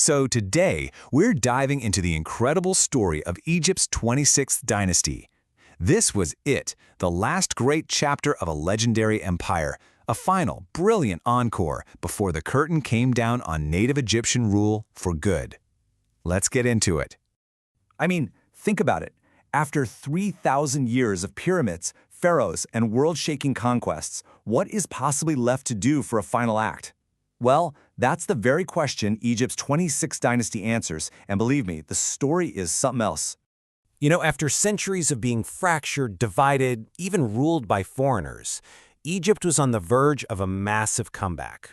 So today, we're diving into the incredible story of Egypt's 26th dynasty. This was it, the last great chapter of a legendary empire, a final, brilliant encore before the curtain came down on native Egyptian rule for good. Let's get into it. I mean, think about it. After 3,000 years of pyramids, pharaohs, and world-shaking conquests, what is possibly left to do for a final act? Well, that's the very question Egypt's 26th dynasty answers, and believe me, the story is something else. After centuries of being fractured, divided, even ruled by foreigners, Egypt was on the verge of a massive comeback.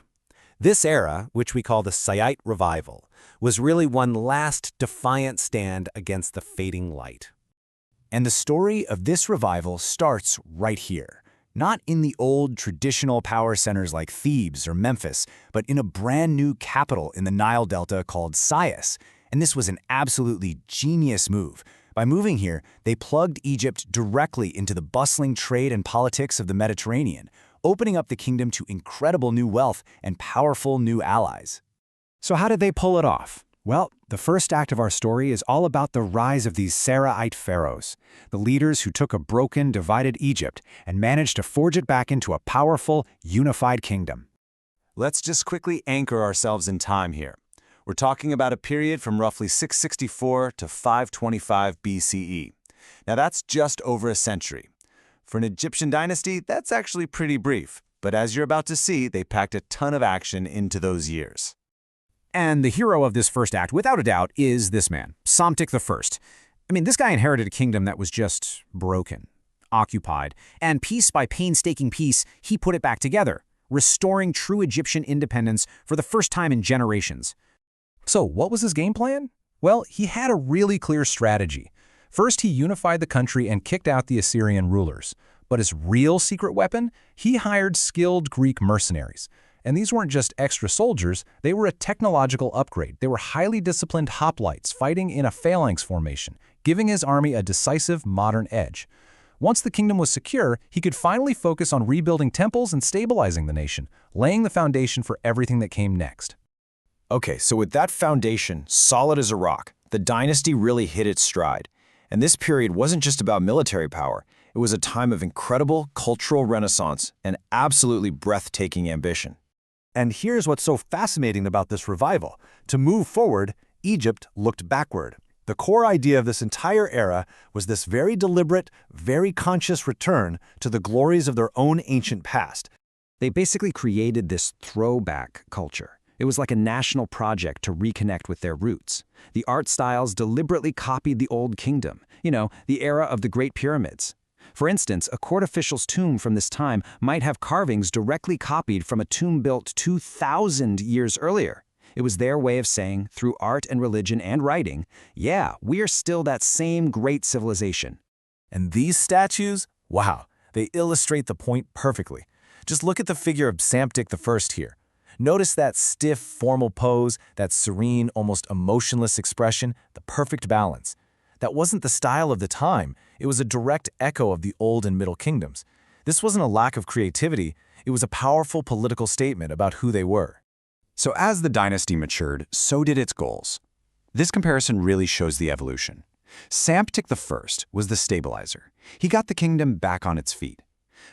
This era, which we call the Saite revival, was really one last defiant stand against the fading light. And the story of this revival starts right here. Not in the old traditional power centers like Thebes or Memphis, but in a brand new capital in the Nile Delta called Sais. And this was an absolutely genius move. By moving here, they plugged Egypt directly into the bustling trade and politics of the Mediterranean, opening up the kingdom to incredible new wealth and powerful new allies. So how did they pull it off? Well, the first act of our story is all about the rise of these Saraite pharaohs, the leaders who took a broken, divided Egypt and managed to forge it back into a powerful, unified kingdom. Let's just quickly anchor ourselves in time here. We're talking about a period from roughly 664 to 525 BCE. Now that's just over a century. For an Egyptian dynasty, that's actually pretty brief, but as you're about to see, they packed a ton of action into those years. And the hero of this first act, without a doubt, is this man, Psamtik I. I mean, this guy inherited a kingdom that was just broken, occupied, and piece by painstaking piece, he put it back together, restoring true Egyptian independence for the first time in generations. So what was his game plan? Well, he had a really clear strategy. First, he unified the country and kicked out the Assyrian rulers. But his real secret weapon? He hired skilled Greek mercenaries. And these weren't just extra soldiers, they were a technological upgrade. They were highly disciplined hoplites fighting in a phalanx formation, giving his army a decisive modern edge. Once the kingdom was secure, he could finally focus on rebuilding temples and stabilizing the nation, laying the foundation for everything that came next. Okay, so with that foundation solid as a rock, the dynasty really hit its stride. And this period wasn't just about military power. It was a time of incredible cultural renaissance and absolutely breathtaking ambition. And here's what's so fascinating about this revival. To move forward, Egypt looked backward. The core idea of this entire era was this very deliberate, very conscious return to the glories of their own ancient past. They basically created this throwback culture. It was like a national project to reconnect with their roots. The art styles deliberately copied the Old Kingdom, the era of the Great Pyramids. For instance, a court official's tomb from this time might have carvings directly copied from a tomb built 2,000 years earlier. It was their way of saying, through art and religion and writing, yeah, we are still that same great civilization. And these statues, wow, they illustrate the point perfectly. Just look at the figure of Psamtik I here. Notice that stiff, formal pose, that serene, almost emotionless expression, the perfect balance. That wasn't the style of the time. It was a direct echo of the Old and Middle Kingdoms. This wasn't a lack of creativity. It was a powerful political statement about who they were. So as the dynasty matured, so did its goals. This comparison really shows the evolution. Psamtik I was the stabilizer. He got the kingdom back on its feet.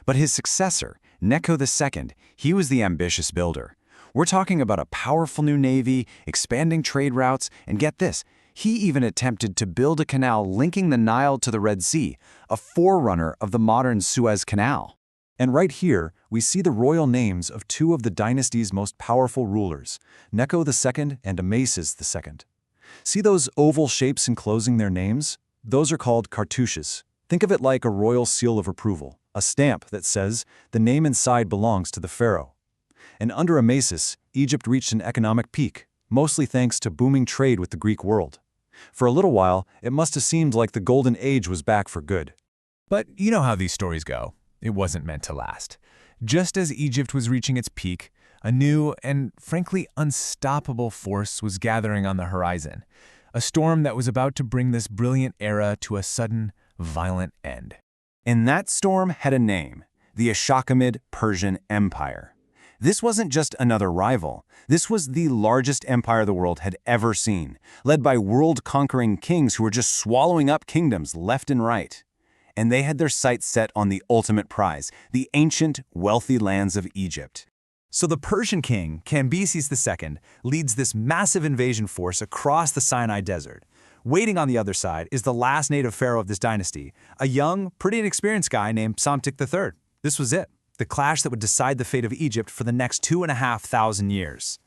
But his successor, Necho II, he was the ambitious builder. We're talking about a powerful new navy, expanding trade routes, and get this, he even attempted to build a canal linking the Nile to the Red Sea, a forerunner of the modern Suez Canal. And right here, we see the royal names of two of the dynasty's most powerful rulers, Necho II and Amasis II. See those oval shapes enclosing their names? Those are called cartouches. Think of it like a royal seal of approval, a stamp that says the name inside belongs to the pharaoh. And under Amasis, Egypt reached an economic peak, mostly thanks to booming trade with the Greek world. For a little while, it must have seemed like the golden age was back for good. But you know how these stories go. It wasn't meant to last. Just as Egypt was reaching its peak, a new and frankly unstoppable force was gathering on the horizon, a storm that was about to bring this brilliant era to a sudden, violent end. And that storm had a name, the Achaemenid Persian Empire. This wasn't just another rival. This was the largest empire the world had ever seen, led by world-conquering kings who were just swallowing up kingdoms left and right. And they had their sights set on the ultimate prize, the ancient, wealthy lands of Egypt. So the Persian king, Cambyses II, leads this massive invasion force across the Sinai Desert. Waiting on the other side is the last native pharaoh of this dynasty, a young, pretty inexperienced guy named Psamtik III. This was it, the clash that would decide the fate of Egypt for the next 2,500 years.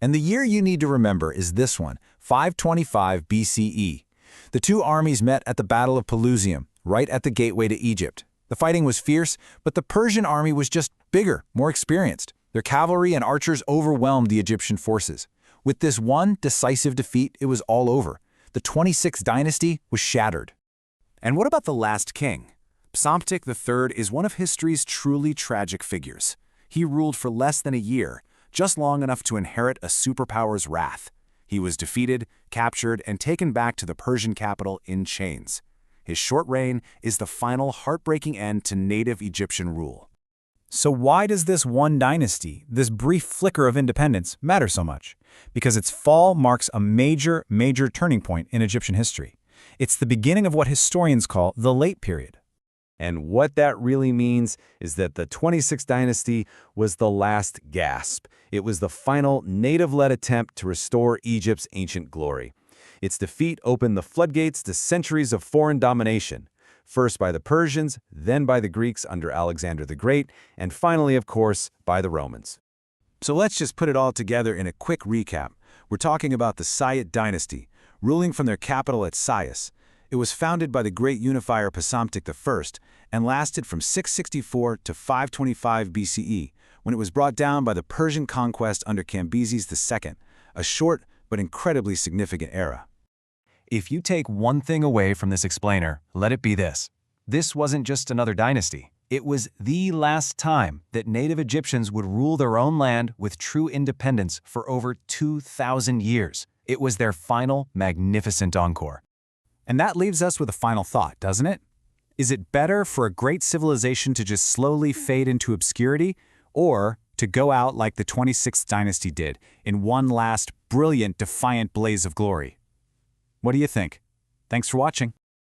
And the year you need to remember is this one, 525 BCE. The two armies met at the Battle of Pelusium, right at the gateway to Egypt. The fighting was fierce, but the Persian army was just bigger, more experienced. Their cavalry and archers overwhelmed the Egyptian forces. With this one decisive defeat, it was all over. The 26th Dynasty was shattered. And what about the last king? Psamtik III is one of history's truly tragic figures. He ruled for less than a year, just long enough to inherit a superpower's wrath. He was defeated, captured, and taken back to the Persian capital in chains. His short reign is the final heartbreaking end to native Egyptian rule. So why does this one dynasty, this brief flicker of independence, matter so much? Because its fall marks a major turning point in Egyptian history. It's the beginning of what historians call the late period. And what that really means is that the 26th dynasty was the last gasp. It was the final native-led attempt to restore Egypt's ancient glory. Its defeat opened the floodgates to centuries of foreign domination, first by the Persians, then by the Greeks under Alexander the Great, and finally, of course, by the Romans. So let's just put it all together in a quick recap. We're talking about the Saite Dynasty, ruling from their capital at Sais. It was founded by the great unifier Psamtik I and lasted from 664 to 525 BCE, when it was brought down by the Persian conquest under Cambyses II, a short but incredibly significant era. If you take one thing away from this explainer, let it be this. This wasn't just another dynasty. It was the last time that native Egyptians would rule their own land with true independence for over 2,000 years. It was their final, magnificent encore. And that leaves us with a final thought, doesn't it? Is it better for a great civilization to just slowly fade into obscurity, or to go out like the 26th dynasty did, in one last, brilliant, defiant blaze of glory? What do you think? Thanks for watching.